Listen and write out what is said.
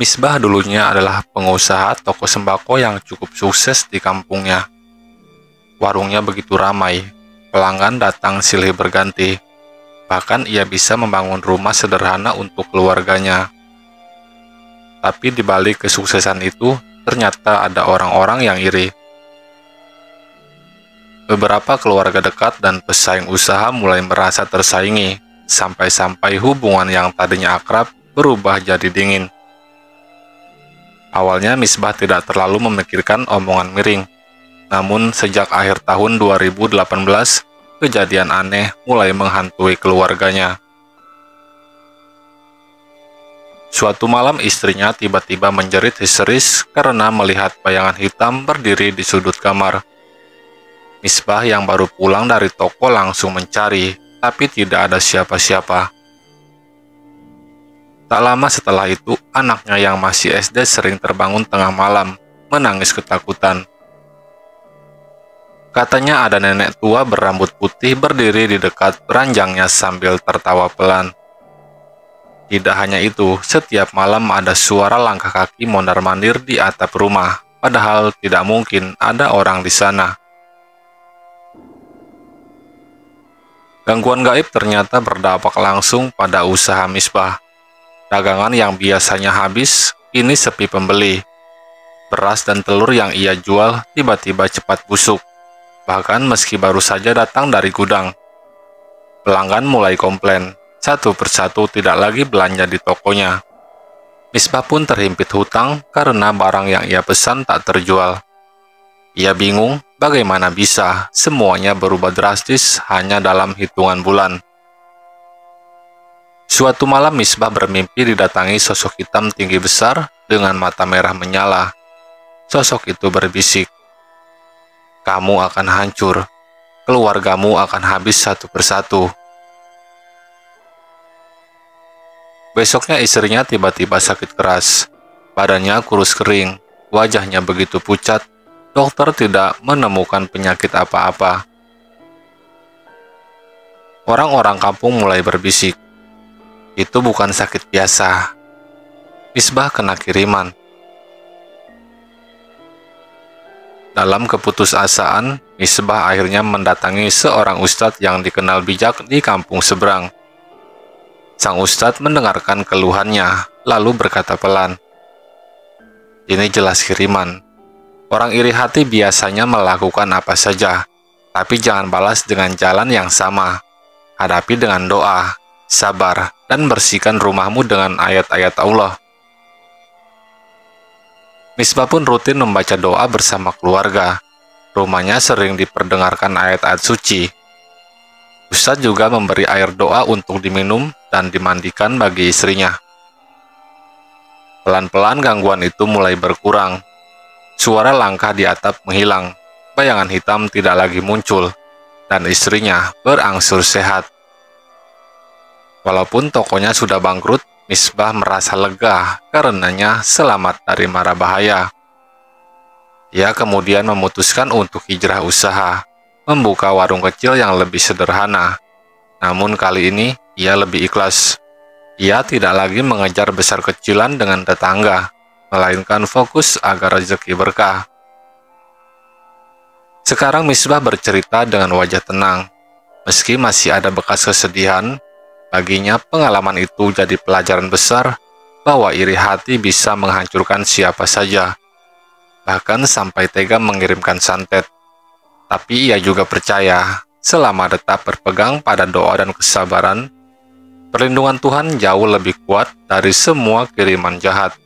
Misbah dulunya adalah pengusaha toko sembako yang cukup sukses di kampungnya. Warungnya begitu ramai, pelanggan datang silih berganti. Bahkan ia bisa membangun rumah sederhana untuk keluarganya. Tapi di balik kesuksesan itu, ternyata ada orang-orang yang iri. Beberapa keluarga dekat dan pesaing usaha mulai merasa tersaingi, sampai-sampai hubungan yang tadinya akrab berubah jadi dingin. Awalnya Misbah tidak terlalu memikirkan omongan miring, namun sejak akhir tahun 2018, kejadian aneh mulai menghantui keluarganya. Suatu malam istrinya tiba-tiba menjerit histeris karena melihat bayangan hitam berdiri di sudut kamar. Misbah yang baru pulang dari toko langsung mencari, tapi tidak ada siapa-siapa. Tak lama setelah itu, anaknya yang masih SD sering terbangun tengah malam, menangis ketakutan. Katanya ada nenek tua berambut putih berdiri di dekat ranjangnya sambil tertawa pelan. Tidak hanya itu, setiap malam ada suara langkah kaki mondar-mandir di atap rumah, padahal tidak mungkin ada orang di sana. Gangguan gaib ternyata berdampak langsung pada usaha Misbah. Dagangan yang biasanya habis, kini sepi pembeli. Beras dan telur yang ia jual tiba-tiba cepat busuk, bahkan meski baru saja datang dari gudang. Pelanggan mulai komplain, satu persatu tidak lagi belanja di tokonya. Misbah pun terhimpit hutang karena barang yang ia pesan tak terjual. Ia bingung bagaimana bisa semuanya berubah drastis hanya dalam hitungan bulan. Suatu malam Misbah bermimpi didatangi sosok hitam tinggi besar dengan mata merah menyala. Sosok itu berbisik, "Kamu akan hancur, keluargamu akan habis satu persatu." Besoknya istrinya tiba-tiba sakit keras. Badannya kurus kering, wajahnya begitu pucat, dokter tidak menemukan penyakit apa-apa. Orang-orang kampung mulai berbisik, "Itu bukan sakit biasa. Misbah kena kiriman." Dalam keputusasaan, Misbah akhirnya mendatangi seorang ustadz yang dikenal bijak di kampung seberang. Sang ustadz mendengarkan keluhannya, lalu berkata pelan, "Ini jelas kiriman. Orang iri hati biasanya melakukan apa saja, tapi jangan balas dengan jalan yang sama. Hadapi dengan doa, sabar, dan bersihkan rumahmu dengan ayat-ayat Allah." Misbah pun rutin membaca doa bersama keluarga. Rumahnya sering diperdengarkan ayat-ayat suci. Ustadz juga memberi air doa untuk diminum dan dimandikan bagi istrinya. Pelan-pelan gangguan itu mulai berkurang. Suara langkah di atap menghilang, bayangan hitam tidak lagi muncul, dan istrinya berangsur sehat. Walaupun tokonya sudah bangkrut, Misbah merasa lega karenanya selamat dari mara bahaya. Ia kemudian memutuskan untuk hijrah usaha, membuka warung kecil yang lebih sederhana. Namun kali ini ia lebih ikhlas. Ia tidak lagi mengejar besar-kecilan dengan tetangga, melainkan fokus agar rezeki berkah. Sekarang Misbah bercerita dengan wajah tenang. Meski masih ada bekas kesedihan, baginya pengalaman itu jadi pelajaran besar bahwa iri hati bisa menghancurkan siapa saja, bahkan sampai tega mengirimkan santet. Tapi ia juga percaya, selama tetap berpegang pada doa dan kesabaran, perlindungan Tuhan jauh lebih kuat dari semua kiriman jahat.